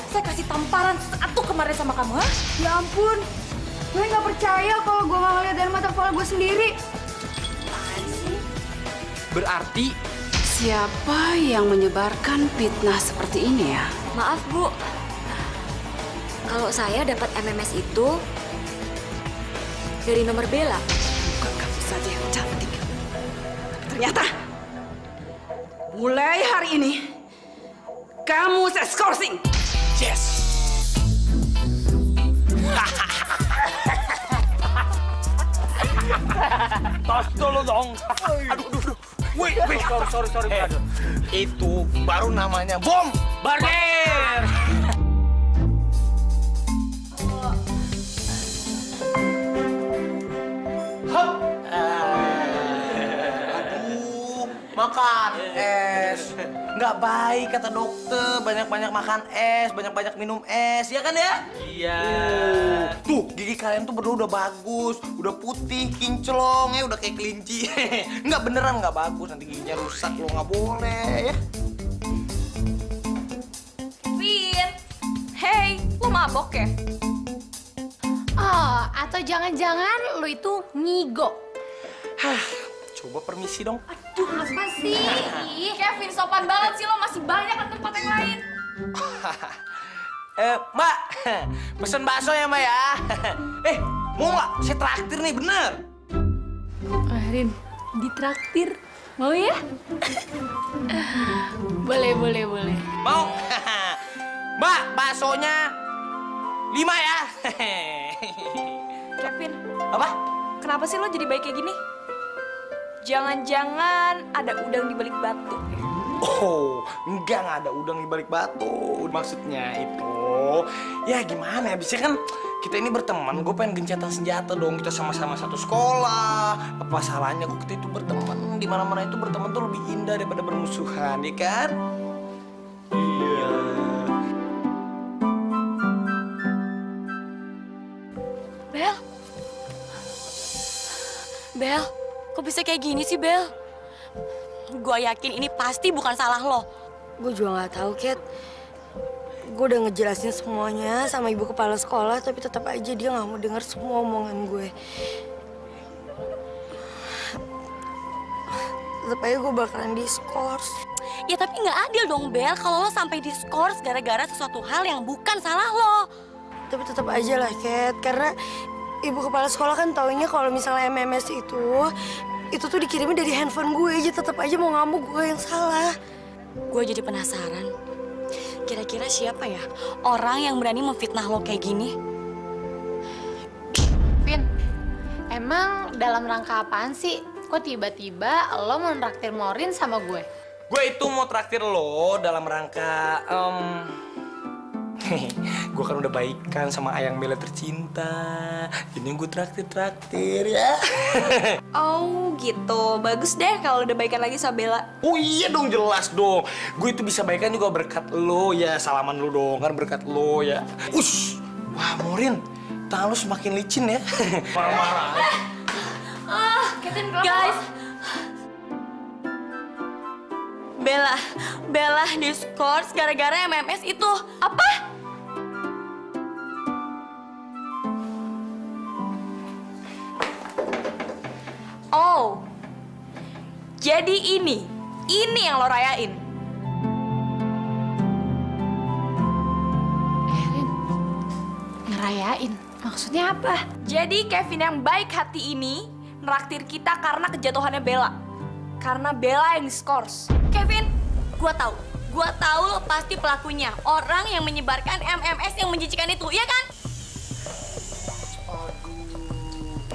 saya kasih tamparan satu kemarin sama kamu, ha? Ya ampun, gue nggak percaya kalau gue nggak ngeliat dari mata kepala gue sendiri. Berarti Siapa yang menyebarkan fitnah seperti ini ya? Maaf, Bu. Kalau saya dapat MMS itu dari nomor Bella. Bukan kamu saja yang cantik. Ternyata mulai hari ini kamu saya skorsing. yes. Tas dulu dong. Aduh. Wait. Sorry. Itu baru namanya bom. Barger. Makan es. Nggak baik kata dokter. Banyak-banyak makan es, banyak-banyak minum es, ya kan ya? Iya. Tuh, gigi kalian tuh berdua udah bagus, udah putih, kinclong, ya udah kayak kelinci. Nggak beneran nggak bagus, nanti giginya rusak, lo nggak boleh ya. Vin, hey, lo mabok ya? Oh, atau jangan-jangan lu itu ngigo. Coba permisi dong. Aduh, apa sih? Kevin, sopan banget sih lo, masih banyak kan tempat yang lain. Mbak, pesen bakso ya Mbak ya. Mau nggak? Saya traktir nih, bener. Rin, ditraktir. Mau ya? Boleh. Mau? Mbak, baksonya 5 ya. Kevin, Apa? kenapa sih lo jadi baik kayak gini? Jangan-jangan ada udang di balik batu. Oh, nggak ada udang di balik batu. Maksudnya itu, ya gimana ya? Biasanya kan kita ini berteman, gue pengen gencatan senjata dong. Kita sama-sama satu sekolah. Apa salahnya kok kita itu berteman? Di mana-mana itu berteman tuh lebih indah daripada bermusuhan, ya kan? Iya. Bel, kok bisa kayak gini sih, Bel? Gue yakin ini pasti bukan salah lo. Gue juga nggak tahu, Kat. Gue udah ngejelasin semuanya sama ibu kepala sekolah, tapi tetap aja dia nggak mau dengar semua omongan gue. Tetap aja gue bakalan diskors. Ya tapi nggak adil dong, Bel, kalau lo sampai diskors gara-gara sesuatu hal yang bukan salah lo. Tapi tetap aja lah, Kat, karena ibu kepala sekolah kan taunya kalau misalnya MMS itu tuh dikirimnya dari handphone gue aja. Tetap aja mau ngamuk gue yang salah. Gue jadi penasaran, kira-kira siapa ya orang yang berani memfitnah lo kayak gini? Vin, emang dalam rangka apaan sih? Kok tiba-tiba lo mau nraktir Morin sama gue? Gue itu mau traktir lo dalam rangka, gue kan udah baikan sama Ayang Bella tercinta. Jadi gue traktir ya. Oh gitu, bagus deh kalau udah baikan lagi sama Bella. Oh iya dong, jelas dong. Gue itu bisa baikan juga berkat lo ya. Salaman lo dong, kan berkat lo ya. Ush, wah Morin, tangan lo semakin licin ya. Marah-marah. Guys, Bella diskors gara-gara MMS itu. Apa? Oh, jadi ini yang lo rayain. Rin, ngerayain? Maksudnya apa? Jadi Kevin yang baik hati ini neraktir kita karena kejatuhannya Bella. Karena Bella yang diskors. Kevin, gua tahu lo pasti pelakunya. Orang yang menyebarkan MMS yang menjijikan itu, iya kan?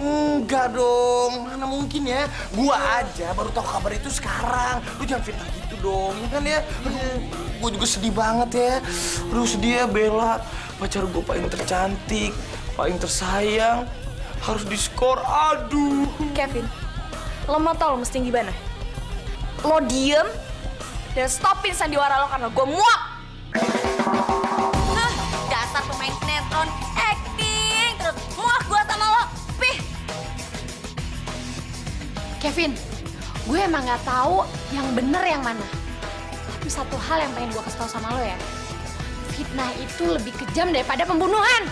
Enggak dong, mana mungkin ya. Gua aja baru tahu kabar itu sekarang. Lu jangan fitnah gitu dong, ya kan ya? Aduh, gua juga sedih banget ya. Aduh sedih ya Bella, pacar gua paling tercantik, paling tersayang, harus diskor. Aduh. Kevin, lo mau tau lo mesti gimana? Lo diem dan stopin sandiwara lo karena gue muak. Hah, dasar pemain sinetron, acting, terus muak gue sama lo. Pih. Kevin, gue emang nggak tahu yang bener yang mana. Tapi satu hal yang pengen gue kasih tau sama lo ya. fitnah itu lebih kejam daripada pembunuhan.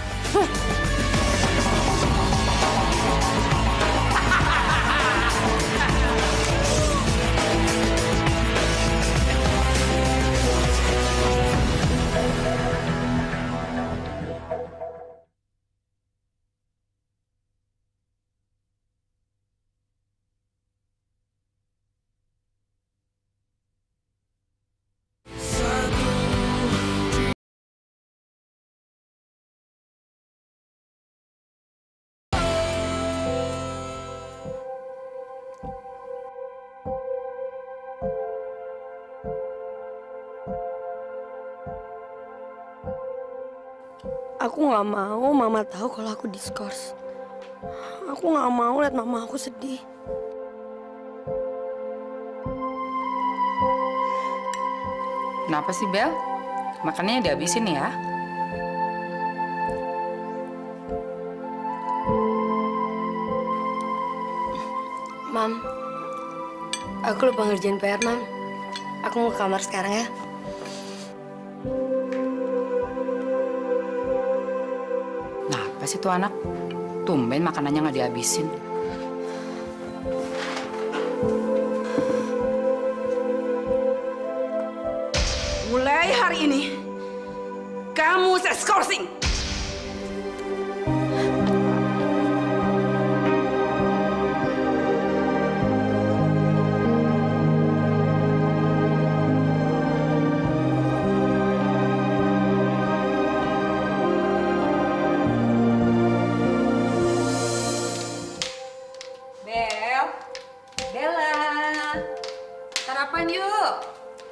Aku nggak mau mama tahu kalau aku diskors. Aku nggak mau lihat mama aku sedih. Kenapa sih, Bel? Makannya dihabisin ya? Mam, aku lupa ngerjain PR, Mam. Aku mau ke kamar sekarang ya. Kenapa sih tuh anak? Tumben makanannya nggak dihabisin. Mulai hari ini, kamu saya skorsing. Sarapan yuk.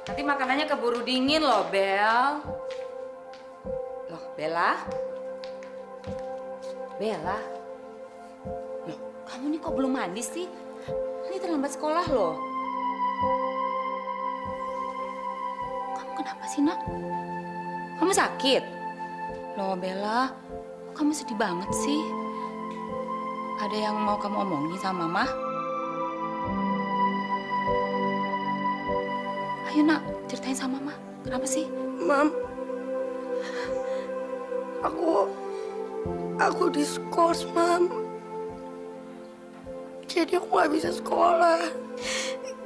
Nanti makanannya keburu dingin loh, Bel. Loh, Bella? Bella? Loh, kamu nih kok belum mandi sih? Ini terlambat sekolah loh. Kamu kenapa sih, Nak? Kamu sakit? Loh, Bella, kamu sedih banget sih. Ada yang mau kamu omongin sama Mama? Ayo nak, ceritain sama Mama. Kenapa sih? Mam, aku diskors, Mam. Jadi aku nggak bisa sekolah.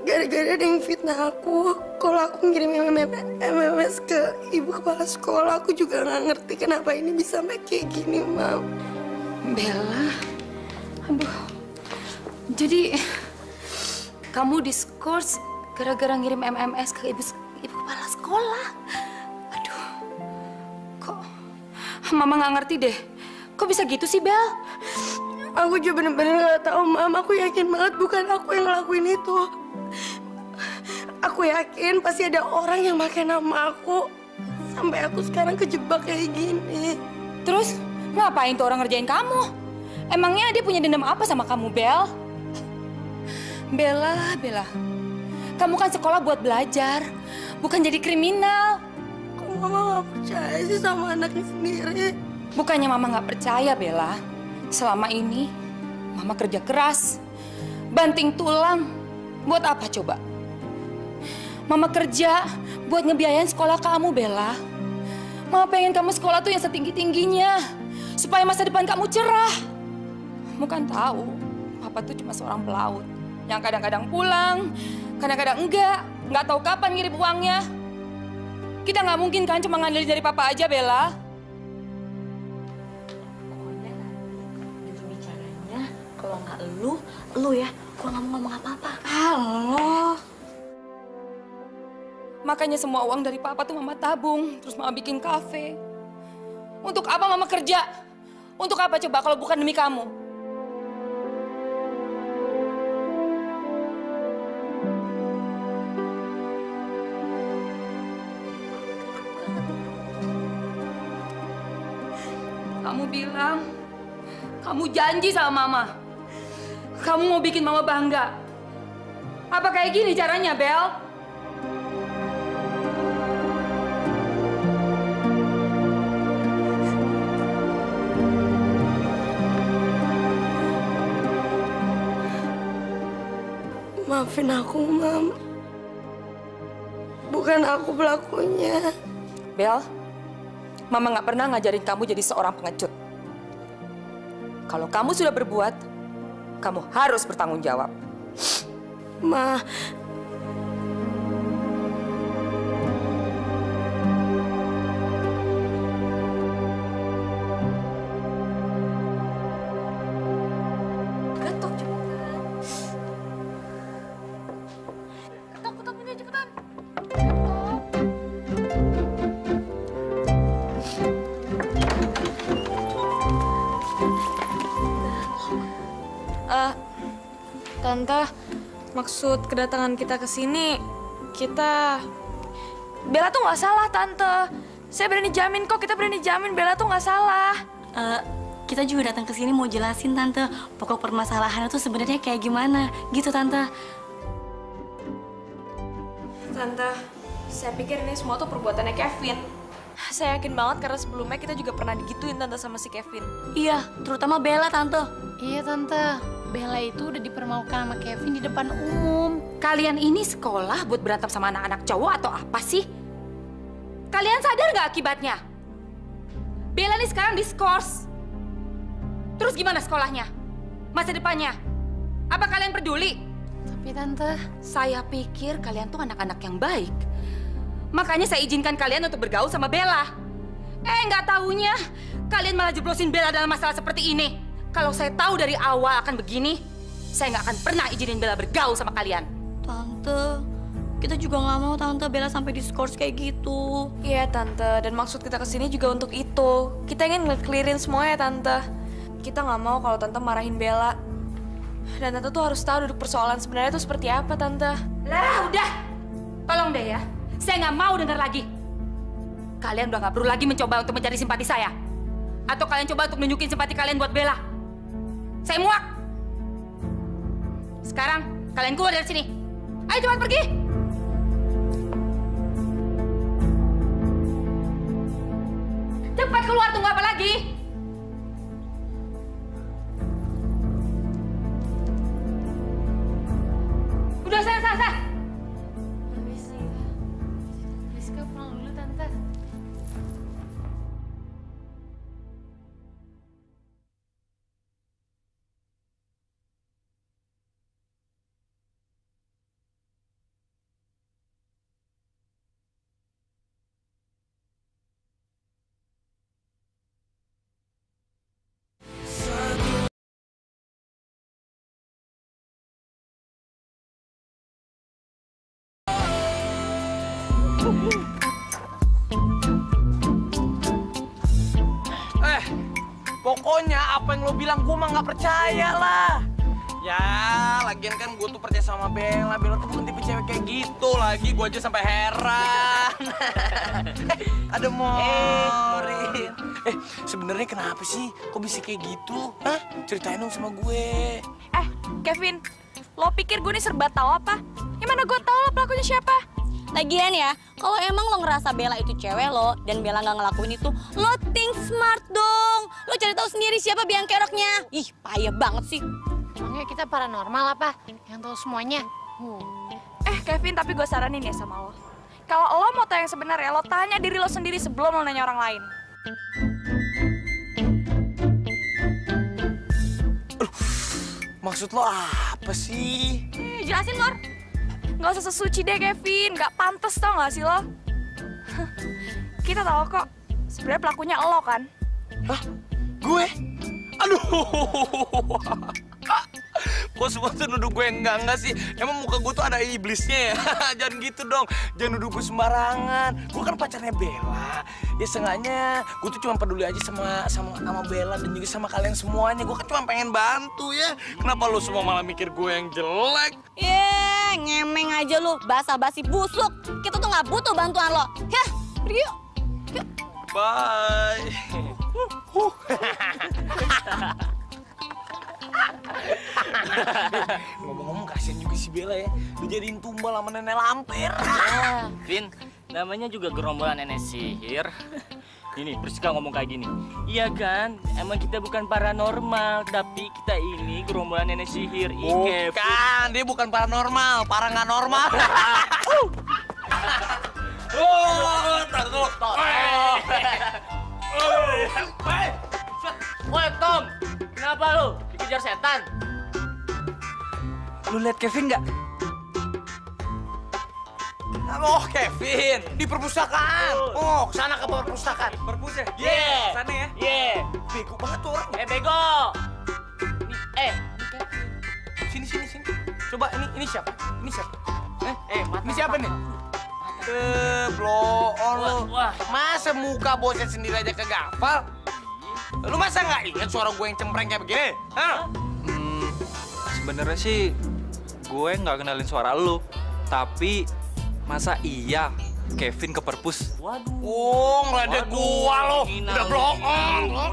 Gara-gara ada yang fitnah aku. Kalau aku ngirim MMS ke ibu kepala sekolah, aku juga nggak ngerti kenapa ini bisa sampai kayak gini, Mam. Bella, aduh. Jadi kamu diskors gara-gara ngirim MMS ke ibu kepala sekolah. Aduh, kok Mama nggak ngerti deh. Kok bisa gitu sih, Bel? Aku juga bener-bener nggak tahu, Mam. Aku yakin banget bukan aku yang ngelakuin itu. Aku yakin pasti ada orang yang pakai nama aku. Sampai aku sekarang kejebak kayak gini. Terus ngapain tuh orang ngerjain kamu? Emangnya dia punya dendam apa sama kamu, Bel? Bella, kamu kan sekolah buat belajar, bukan jadi kriminal. Kok Mama nggak percaya sih sama anaknya sendiri? Bukannya Mama nggak percaya, Bella. Selama ini Mama kerja keras, banting tulang. Buat apa coba? Mama kerja buat ngebiayain sekolah kamu, Bella. Mama pengen kamu sekolah tuh yang setinggi-tingginya, supaya masa depan kamu cerah. Kamu kan tahu, Papa tuh cuma seorang pelaut yang kadang-kadang pulang, kadang-kadang nggak tahu kapan ngirim uangnya. Kita nggak mungkin kan cuma ngandelin dari Papa aja, Bella. Pokoknya nanti bicaranya kalau nggak lu ya, gua nggak mau ngomong apa-apa. Halo. Makanya semua uang dari Papa tuh Mama tabung, terus Mama bikin kafe. Untuk apa Mama kerja? Untuk apa coba kalau bukan demi kamu? Kamu bilang, kamu janji sama Mama. Kamu mau bikin Mama bangga. Apa kayak gini caranya, Bel? Maafin aku, Mam. Bukan aku pelakunya. Bel, Mama nggak pernah ngajarin kamu jadi seorang pengecut. Kalau kamu sudah berbuat, kamu harus bertanggung jawab. Ma, Ketok cepetan. Ketok ini cepetan. Tante, maksud kedatangan kita ke sini, kita... Bella tuh nggak salah, Tante. Saya berani jamin kok, kita berani jamin Bella tuh nggak salah. Kita juga datang ke sini mau jelasin, Tante, pokok permasalahannya tuh sebenarnya kayak gimana, gitu, Tante. Tante, saya pikir ini semua tuh perbuatannya Kevin. Saya yakin banget karena sebelumnya kita juga pernah digituin, Tante, sama si Kevin. Iya, terutama Bella, Tante. Iya Tante, Bella itu udah dipermalukan sama Kevin di depan umum. Kalian ini sekolah buat berantem sama anak-anak cowok atau apa sih? Kalian sadar nggak akibatnya? Bella nih sekarang diskors. Terus gimana sekolahnya? Masa depannya? Apa kalian peduli? Tapi Tante, Saya pikir kalian tuh anak-anak yang baik. Makanya saya izinkan kalian untuk bergaul sama Bella. Nggak taunya kalian malah jeblosin Bella dalam masalah seperti ini. Kalau saya tahu dari awal akan begini, saya nggak akan pernah izinin Bella bergaul sama kalian. Tante, kita juga nggak mau Tante Bella sampai diskors kayak gitu. Iya, Tante, dan maksud kita ke sini juga untuk itu. Kita ingin nge-clearin semuanya, Tante. Kita nggak mau kalau Tante marahin Bella. Dan Tante tuh harus tahu duduk persoalan sebenarnya itu seperti apa, Tante. Lah, udah. Tolong deh ya. Saya nggak mau dengar lagi. Kalian udah nggak perlu lagi mencoba untuk mencari simpati saya. Atau kalian coba untuk nunjukin simpati kalian buat Bella. Saya muak. Sekarang, kalian keluar dari sini. Ayo cepat pergi. Cepat keluar, tunggu apa lagi? Udah, saya. Rizka pulang dulu Tante. Pokoknya apa yang lo bilang gue mah nggak percaya lah. Ya, lagian kan gue tuh percaya sama Bella. Bella tuh bukan tipe cewek kayak gitu. Lagi gue aja sampai heran. Ada Morin. Sebenarnya kenapa sih? Kok bisa kayak gitu? Hah? Ceritain dong sama gue. Kevin, lo pikir gue nih serba tahu apa? Gimana gue tahu lo pelakunya siapa? Lagian ya, kalau emang lo ngerasa Bella itu cewek lo dan Bella nggak ngelakuin itu, lo think smart dong. Lo cari tahu sendiri siapa biang keroknya. Ih, payah banget sih. Emangnya kita paranormal apa? Yang tahu semuanya? Kevin, tapi gue saranin ya sama lo. Kalau lo mau tahu yang sebenarnya, lo tanya diri lo sendiri sebelum lo nanya orang lain. Maksud lo apa sih? Jelasin, Mor. Nggak usah sesuci deh, Kevin. Nggak pantas tau nggak sih lo? Kita tahu kok, sebenarnya pelakunya lo kan? Hah? Gue? Aduh. Kok semua tuh nuduh gue enggak sih? Emang muka gue tuh ada iblisnya ya? Jangan gitu dong. Jangan nuduh gue sembarangan. Gue kan pacarnya Bella. Ya seenggaknya gue tuh cuma peduli aja sama Bella dan juga sama kalian semuanya. Gue kan cuma pengen bantu ya. Kenapa lo semua malah mikir gue yang jelek? Ngemeng aja lu, basa-basi busuk. Kita tuh nggak butuh bantuan lo. Hah, pergi yuk. Yuk. Bye. Ngomong-ngomong kasihan juga si Bella ya. Dijadiin tumbal sama nenek lampir. Vin, namanya juga gerombolan nenek sihir. Ini Priska ngomong kayak gini. Iya kan, emang kita bukan paranormal, tapi kita ini gerombolan nenek sihir. Bukan, dia bukan paranormal, para nggak normal. Woi, Tom! Kenapa lu? Dikejar setan? Lu lihat Kevin nggak? Oh, Kevin di perpustakaan. Oh, kesana ke perpustakaan. Perpus ya? Yeah. Sana ya? Yeah. Bego banget tuh orang. Bego! Sini. Coba ini siapa? Ini siapa? Mata, Ini siapa nih? Bloon lu. Wah. Masa muka bosnya sendiri aja kagak hafal? Lu masa nggak ingat suara gue yang cempreng kayak begini? Hah? Sebenarnya sih gue nggak kenalin suara lu, tapi masa iya Kevin ke perpus? Waduh. Oh, ngeledek gua lo. Hina Udah lu.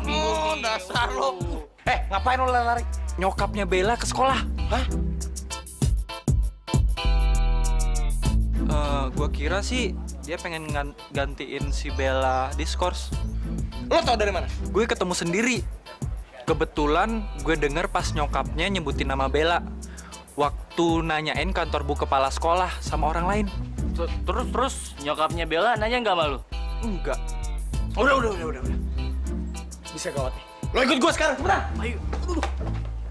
bloon, dasar lo. Ngapain lo lari? Nyokapnya Bella ke sekolah. Hah? Gue kira sih dia pengen gantiin si Bella diskors. Lo tau dari mana? Gue ketemu sendiri. Kebetulan gue denger pas nyokapnya nyebutin nama Bella waktu nanyain kantor bu kepala sekolah sama orang lain. Terus nyokapnya Bella nanya nggak malu? Enggak. Udah. Bisa gawat nih. Lo ikut gue sekarang, cepetan. Ayo.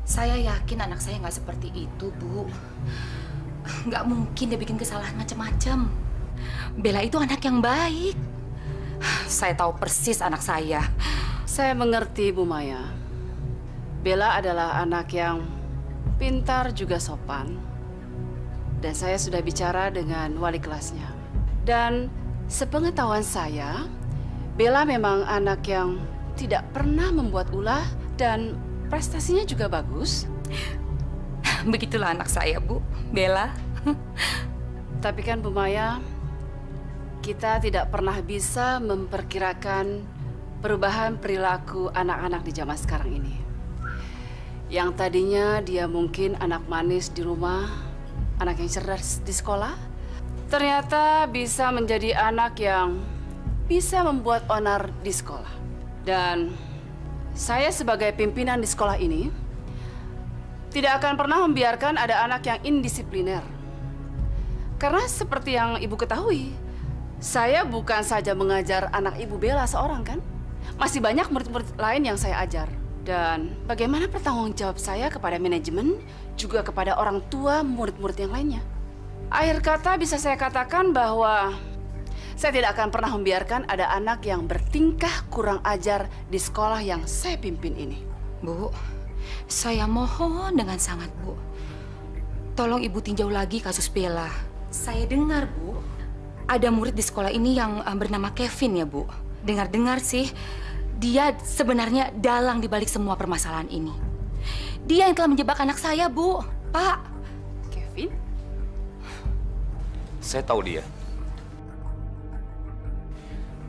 Saya yakin anak saya nggak seperti itu, Bu. Nggak mungkin dia bikin kesalahan macam-macam. Bella itu anak yang baik. Saya tahu persis anak saya. Saya mengerti, Bu Maya. Bella adalah anak yang pintar juga sopan. Dan saya sudah bicara dengan wali kelasnya. Dan sepengetahuan saya, Bella memang anak yang tidak pernah membuat ulah dan prestasinya juga bagus. Begitulah anak saya, Bu. Bella. Tapi kan Bu Maya, kita tidak pernah bisa memperkirakan perubahan perilaku anak-anak di zaman sekarang ini. Yang tadinya dia mungkin anak manis di rumah, anak yang cerdas di sekolah, ternyata bisa menjadi anak yang bisa membuat onar di sekolah. Dan saya sebagai pimpinan di sekolah ini tidak akan pernah membiarkan ada anak yang indisipliner. Karena seperti yang Ibu ketahui, saya bukan saja mengajar anak Ibu Bella seorang kan? Masih banyak murid-murid lain yang saya ajar. Dan bagaimana pertanggungjawab saya kepada manajemen, juga kepada orang tua murid-murid yang lainnya. Akhir kata bisa saya katakan bahwa saya tidak akan pernah membiarkan ada anak yang bertingkah kurang ajar di sekolah yang saya pimpin ini. Bu, saya mohon dengan sangat, Bu. Tolong Ibu tinjau lagi kasus Bella. Saya dengar, Bu, ada murid di sekolah ini yang bernama Kevin ya, Bu. Dengar-dengar sih, dia sebenarnya dalang di balik semua permasalahan ini. Dia yang telah menjebak anak saya, Bu. Pak. Kevin? Saya tahu dia.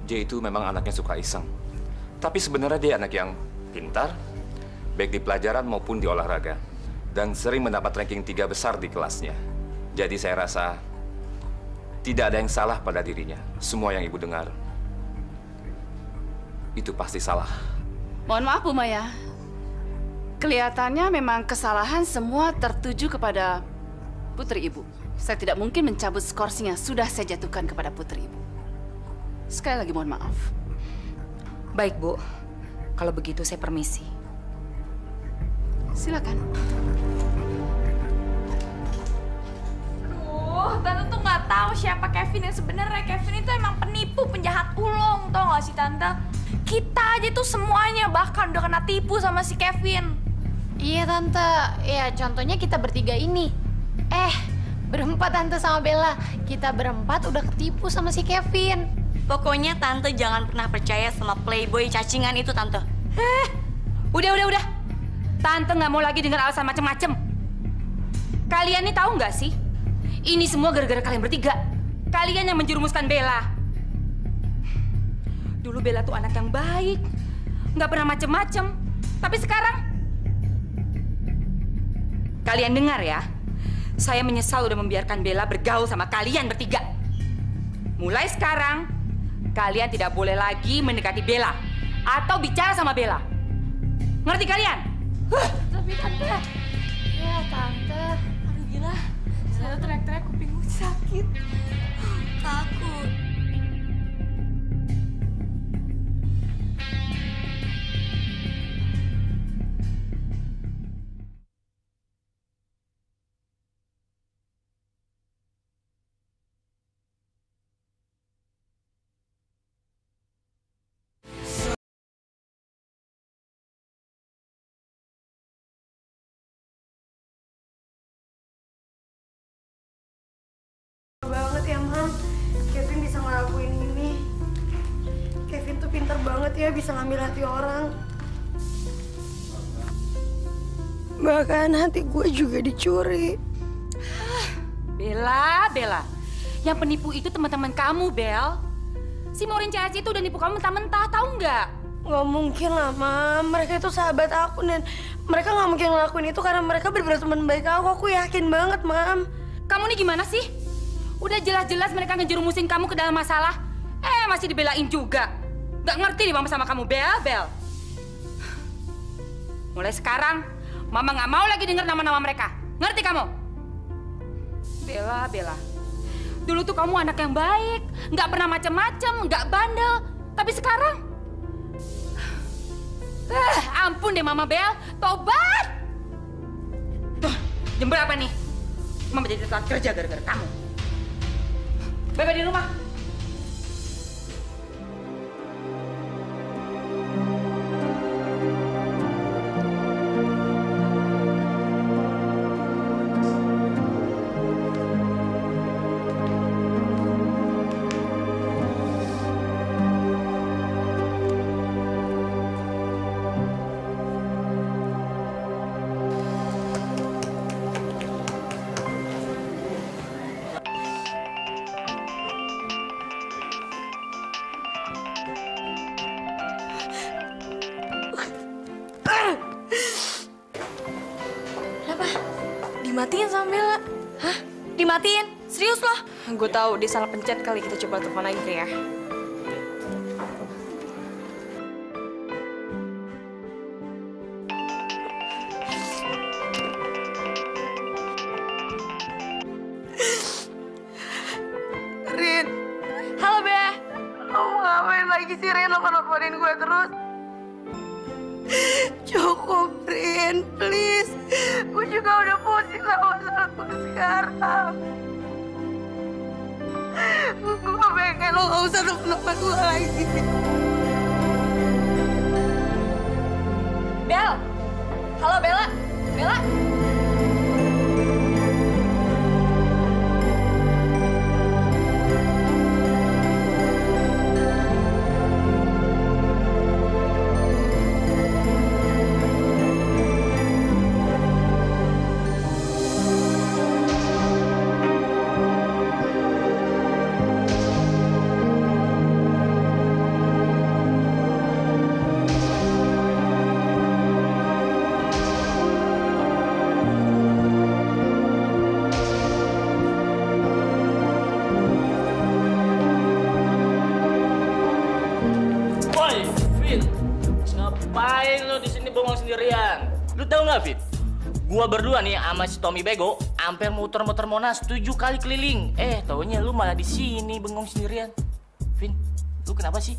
Dia itu memang anaknya suka iseng. Tapi sebenarnya dia anak yang pintar, baik di pelajaran maupun di olahraga. Dan sering mendapat ranking 3 besar di kelasnya. Jadi saya rasa tidak ada yang salah pada dirinya. Semua yang Ibu dengar, itu pasti salah. Mohon maaf Bu Maya. Kelihatannya memang kesalahan semua tertuju kepada putri Ibu. Saya tidak mungkin mencabut skorsing yang sudah saya jatuhkan kepada putri Ibu. Sekali lagi mohon maaf. Baik, Bu. Kalau begitu saya permisi. Silakan. Tante tuh nggak tahu siapa Kevin yang sebenarnya. Kevin itu emang penipu, penjahat ulung, tau nggak sih Tante? Kita aja tuh semuanya bahkan udah kena tipu sama si Kevin. Iya Tante, ya contohnya kita bertiga ini. Berempat Tante sama Bella. Kita berempat udah ketipu sama si Kevin. Pokoknya Tante jangan pernah percaya sama playboy cacingan itu, Tante. Udah. Tante nggak mau lagi dengar alasan macem-macem. Kalian nih tahu nggak sih? Ini semua gara-gara kalian bertiga. Kalian yang menjerumuskan Bella. Dulu Bella tuh anak yang baik, nggak pernah macem-macem. Tapi sekarang, kalian dengar ya, saya menyesal udah membiarkan Bella bergaul sama kalian bertiga. Mulai sekarang, kalian tidak boleh lagi mendekati Bella atau bicara sama Bella. Ngerti kalian? Tapi Tante, ya Tante. Aduh gila, saya teriak-teriak kupingku sakit. Takut. ya bisa ngambil hati orang. Bahkan hati gue juga dicuri. Bella. Yang penipu itu teman-teman kamu, Bel. Si Maureen CS itu udah nipu kamu mentah-mentah, tahu nggak? Nggak mungkin lah, Mam. Mereka itu sahabat aku dan mereka nggak mungkin ngelakuin itu karena mereka benar-benar teman baik aku. Aku yakin banget, Mam. Kamu nih gimana sih? Udah jelas-jelas mereka ngejerumusin kamu ke dalam masalah. Masih dibelain juga. Nggak ngerti nih Mama sama kamu, Bel. Mulai sekarang, Mama nggak mau lagi dengar nama-nama mereka. Ngerti kamu? Bella. Dulu tuh kamu anak yang baik, nggak pernah macem-macem, nggak bandel. Tapi sekarang, ampun deh Mama Bel, tobat. Tuh, jam berapa nih? Mama jadi telat kerja gara-gara kamu. Bebe di rumah. Dimatiin sama Bella. Hah? Dimatiin? Serius loh? Gue tahu dia salah pencet kali, kita coba telepon lagi ya. Rin. Halo, Be. Kamu ngapain lagi sih, Rin? Nelfon-nelfonin gue terus. Cukup, Rin. Please. Gue juga udah pusing sama masalah gue sekarang. Gue pengen lo gak usah telepon gue lagi. Bel. Halo, Bella. Bella. Ngapain lu di sini bengong sendirian? Lu tahu nggak, Fit? Gua berdua nih sama si Tommy Bego hampir muter-muter Monas 7 kali keliling. Taunya lu malah di sini bengong sendirian. Vin, lu kenapa sih?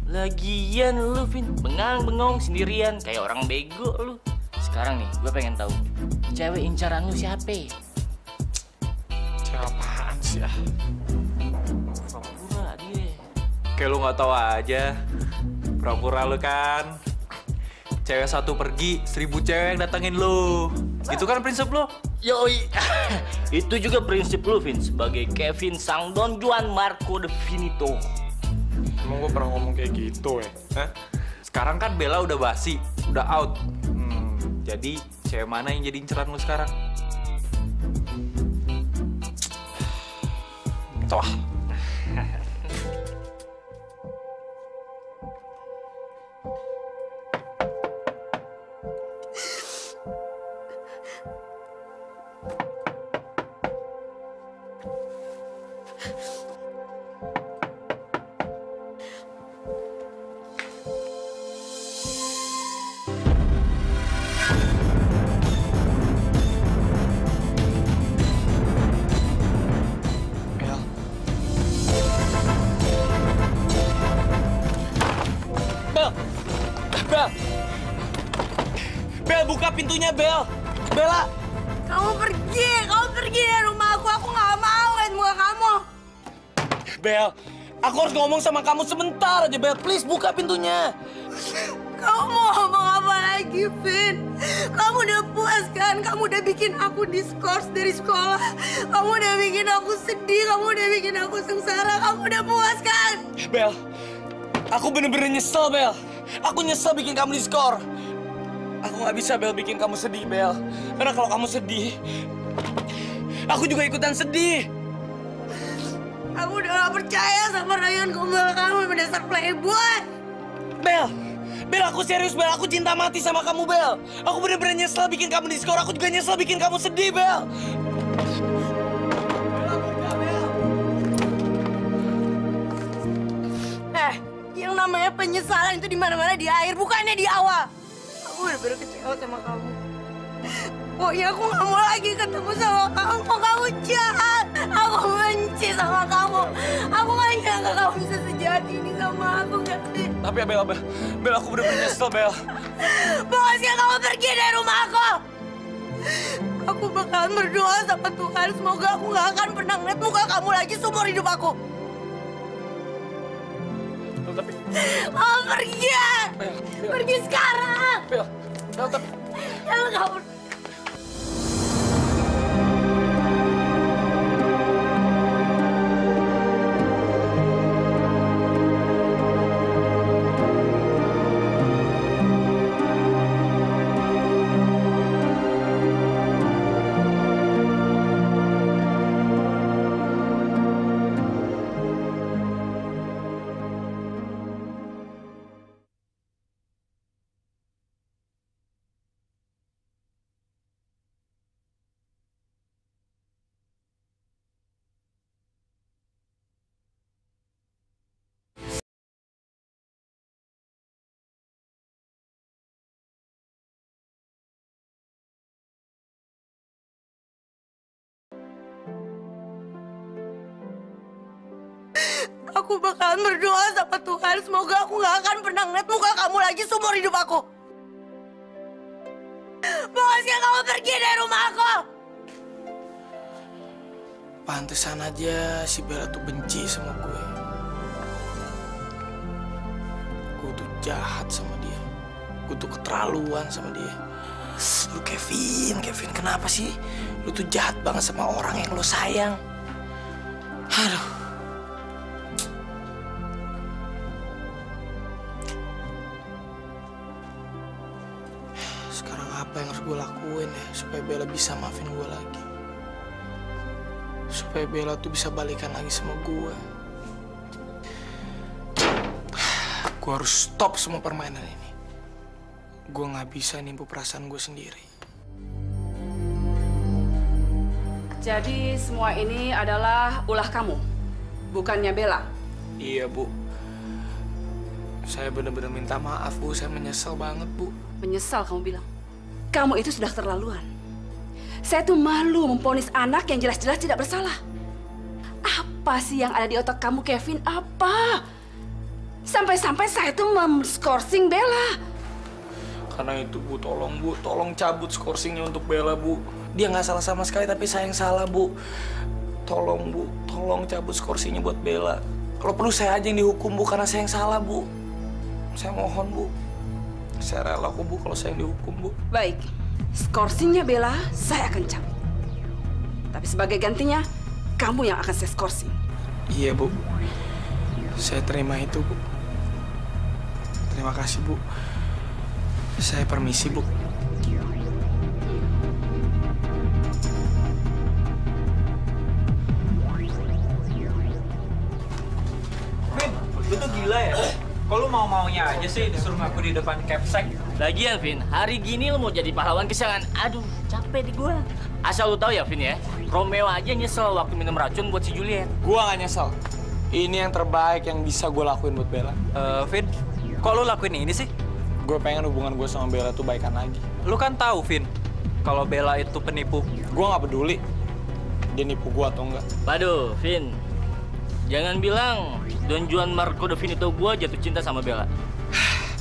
Lagian lu, Vin, bengong sendirian kayak orang bego lu. Sekarang nih, gua pengen tahu cewek incaran lu siapa? Cewek apaan sih ya? Pura-pura dia. Kayak lu nggak tahu aja. Pura-pura lu kan. Cewek satu pergi, 1000 cewek yang datengin lu. Itu kan prinsip lu? Yoi. Itu juga prinsip lu, Vin, sebagai Kevin Sang Don Juan Marco Definito. Emang gue pernah ngomong kayak gitu ya? Hah? Sekarang kan Bella udah basi, udah out. Jadi cewek mana yang jadi inceran lu sekarang? Toh. Bel, buka pintunya, Bel. Bella. Kamu pergi dari rumah aku nggak mau lihat muka kamu. Bel, aku harus ngomong sama kamu sebentar aja, Bel. Please, buka pintunya. Kamu mau ngomong apa lagi, Vin? Kamu udah puas kan? Kamu udah bikin aku diskors dari sekolah. Kamu udah bikin aku sedih. Kamu udah bikin aku sengsara. Kamu udah puas kan? Bel, aku bener-bener nyesel, Bel. Aku nyesel bikin kamu diskor. Aku nggak bisa, Bel, bikin kamu sedih, Bel. Karena kalau kamu sedih, aku juga ikutan sedih. Aku udah gak percaya sama rayuan gombal kamu yang dasar playboy. Bel, aku serius, Bel. Aku cinta mati sama kamu, Bel. Aku bener-bener nyesel bikin kamu diskor. Aku juga nyesel bikin kamu sedih, Bel. Yang namanya penyesalan itu di mana-mana di akhir, bukannya di awal. Aku bener-bener kecewa sama kamu. Pokoknya aku gak mau lagi ketemu sama kamu. Kamu jahat. Aku benci sama kamu. Aku gak nyangka kamu bisa sejahat ini sama aku, gak sih? Tapi ya, Bel, aku bener-bener nyesel, Bel. Pokoknya kamu pergi dari rumah aku. Aku bakalan berdoa sama Tuhan. Semoga aku gak akan pernah ngeliat muka kamu lagi seumur hidup aku. Tapi... Kamu pergi ya. Pergi sekarang. Bel, tapi... Kamu... Aku bakalan berdoa sama Tuhan. Semoga aku gak akan pernah ngeliat muka kamu lagi seumur hidup aku. Pokoknya kamu pergi dari rumah aku. Pantesan aja si Bella tuh benci sama gue. Gue tuh jahat sama dia. Gue tuh keterlaluan sama dia. Lu Kevin, kenapa sih? Lu tuh jahat banget sama orang yang lu sayang. Aduh. Sekarang apa yang harus gue lakuin ya supaya Bella bisa maafin gue lagi? Supaya Bella tuh bisa balikan lagi sama gue. Gue harus stop semua permainan ini. Gue gak bisa nimpu perasaan gue sendiri. Jadi semua ini adalah ulah kamu, bukannya Bella? Iya, Bu. Saya benar-benar minta maaf, Bu. Saya menyesal banget, Bu. Menyesal kamu bilang? Kamu itu sudah terlaluan. Saya tuh malu memvonis anak yang jelas-jelas tidak bersalah. Apa sih yang ada di otak kamu, Kevin? Apa? Sampai-sampai saya tuh memskorsing Bella. Karena itu, Bu, tolong cabut skorsingnya untuk Bella, Bu. Dia nggak salah sama sekali, tapi saya yang salah, Bu. Tolong, Bu, tolong cabut skorsingnya buat Bella. Kalau perlu saya aja yang dihukum, Bu, karena saya yang salah, Bu. Saya mohon, Bu. Saya rela kok, Bu, kalau saya yang dihukum, Bu. Baik, skorsingnya Bella saya akan cabut. Tapi sebagai gantinya, kamu yang akan saya skorsing. Iya, Bu. Saya terima itu, Bu. Terima kasih, Bu. Saya permisi, Bu. Vin, lu tuh gila ya? Kok lu mau-maunya aja sih disuruh ngaku di depan Capsek? Lagian, Vin, hari gini lu mau jadi pahlawan kesayangan. Aduh, capek di gua. Asal lu tahu ya, Vin ya, Romeo aja nyesel waktu minum racun buat si Juliet. Gua gak nyesel. Ini yang terbaik yang bisa gue lakuin buat Bella. Vin, kok lu lakuin ini sih? Gue pengen hubungan gue sama Bella tuh baikan lagi. Lu kan tahu, Vin, kalau Bella itu penipu. Gue gak peduli dia nipu gue atau enggak. Waduh, Vin, jangan bilang Don Juan Marco de Finito gue jatuh cinta sama Bella.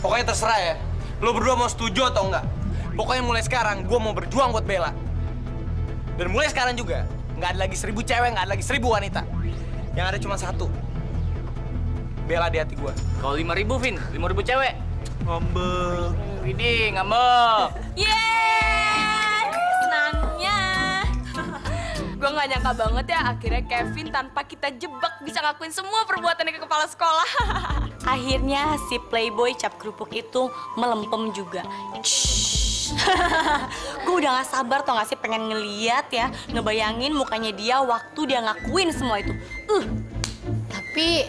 Pokoknya terserah ya. Lo berdua mau setuju atau enggak? Pokoknya mulai sekarang gue mau berjuang buat Bella. Dan mulai sekarang juga nggak ada lagi 1000 cewek, nggak ada lagi 1000 wanita. Yang ada cuma satu. Bella di hati gue. Kalau 5.000, Vin, 5.000 cewek. Ngambek. Widih, ngambek. Yeay! Senangnya. Gue gak nyangka banget ya akhirnya Kevin tanpa kita jebak bisa ngakuin semua perbuatannya ke kepala sekolah. Akhirnya si playboy cap kerupuk itu melempem juga. Gue udah gak sabar tau gak sih pengen ngeliat ya, ngebayangin mukanya dia waktu dia ngakuin semua itu. Tapi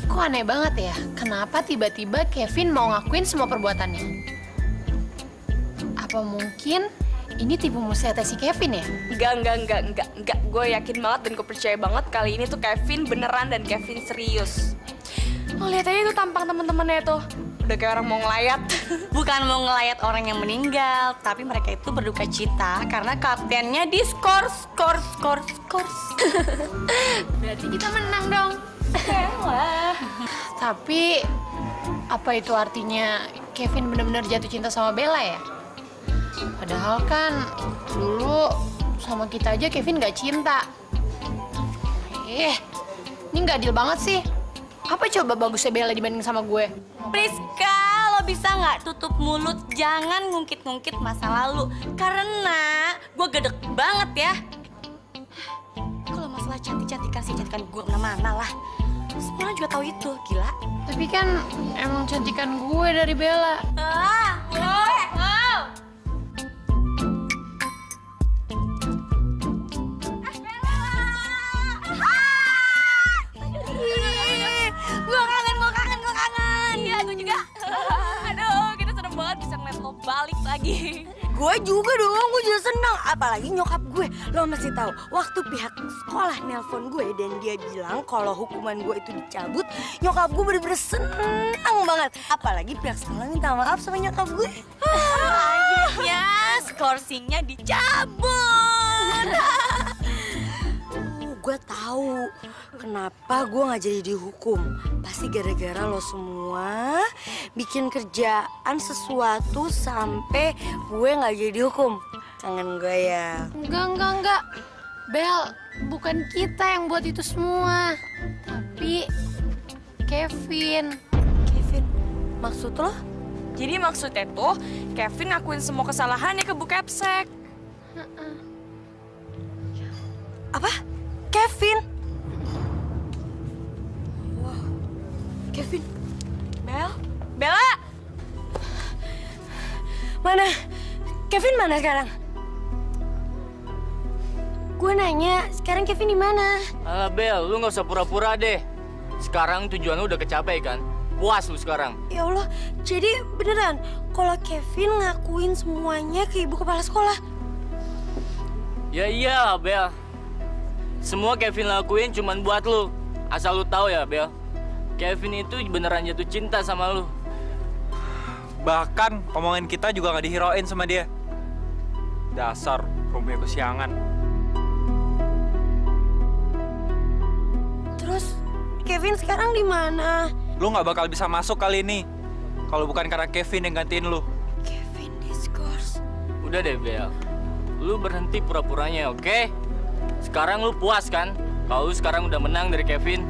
kok aneh banget ya, kenapa tiba-tiba Kevin mau ngakuin semua perbuatannya? Apa mungkin ini tipu muslihatnya si Kevin ya? Enggak. Gue yakin banget dan gue percaya banget kali ini tuh Kevin beneran dan Kevin serius. Lo lihat aja tuh tampang temen-temennya tuh. Udah kayak orang mau ngelayat. Bukan mau ngelayat orang yang meninggal, tapi mereka itu berduka cita karena kaptennya diskors. Berarti kita menang dong. Tapi apa itu artinya Kevin benar-benar jatuh cinta sama Bella ya? Padahal kan dulu sama kita aja Kevin gak cinta. Ini gak adil banget sih. Apa coba bagusnya Bella dibanding sama gue? Priska, lo bisa nggak tutup mulut? Jangan ngungkit-ngungkit masa lalu. Karena gue gedek banget ya. Kalau masalah cantik-cantikan sih, cantikan gue kemana-mana lah. Semua orang juga tahu itu, gila. Tapi kan emang cantikan gue dari Bella. Gue kangen. Iya, gue juga. Aduh, kita seneng banget bisa ngeliat lo balik lagi. Gue juga dong, gue juga seneng. Apalagi nyokap gue. Lo masih tahu, waktu pihak sekolah nelpon gue dan dia bilang kalau hukuman gue itu dicabut, nyokap gue bener-bener seneng banget. Apalagi pihak sekolah minta maaf sama nyokap gue. Akhirnya skorsingnya dicabut. Gue tahu kenapa gue nggak jadi dihukum. Pasti gara-gara lo semua bikin kerjaan sesuatu sampai gue nggak jadi dihukum. Kangen gue ya. Enggak. Bel, bukan kita yang buat itu semua. Tapi Kevin. Kevin, maksud lo? Jadi maksudnya tuh Kevin ngakuin semua kesalahannya ke Bu Kepsek. Apa? Kevin? Wow. Kevin? Bella! Mana? Kevin mana sekarang? Gue nanya, sekarang Kevin di mana? Alah Bel, lu nggak usah pura-pura deh. Sekarang tujuan lu udah kecapai kan? Puas lu sekarang. Ya Allah, jadi beneran kalau Kevin ngakuin semuanya ke ibu kepala sekolah? Ya iyalah Bel. Semua Kevin lakuin cuman buat lu. Asal lu tahu ya Bel, Kevin itu beneran jatuh cinta sama lu. Bahkan omongan kita juga nggak dihirauin sama dia. Dasar Romeo kesiangan. Terus Kevin sekarang di mana? Lu nggak bakal bisa masuk kali ini kalau bukan karena Kevin yang gantiin lu. Kevin diskors. Udah deh Bel, lu berhenti pura-puranya, oke? Sekarang lu puas kan? Kalau lu sekarang udah menang dari Kevin.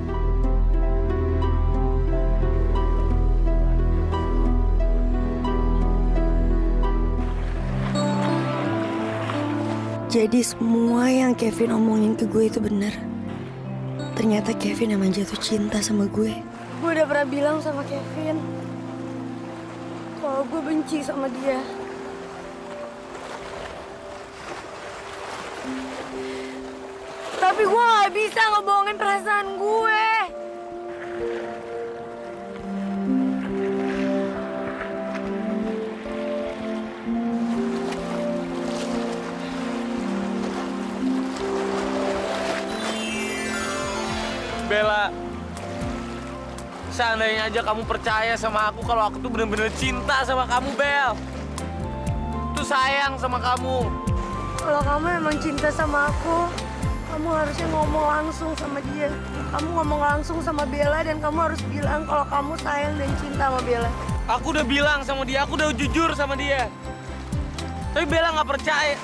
Jadi semua yang Kevin omongin ke gue itu benar. Ternyata Kevin emang jatuh cinta sama gue. Gue udah pernah bilang sama Kevin kalau gue benci sama dia. Tapi gue gak bisa ngebohongin perasaan gue. Bella, seandainya aja kamu percaya sama aku kalau aku tuh bener-bener cinta sama kamu, Bel. Tuh sayang sama kamu. Kalau kamu emang cinta sama aku, kamu harusnya ngomong langsung sama dia. Kamu ngomong langsung sama Bella dan kamu harus bilang kalau kamu sayang dan cinta sama Bella. Aku udah bilang sama dia, aku udah jujur sama dia. Tapi Bella nggak percaya.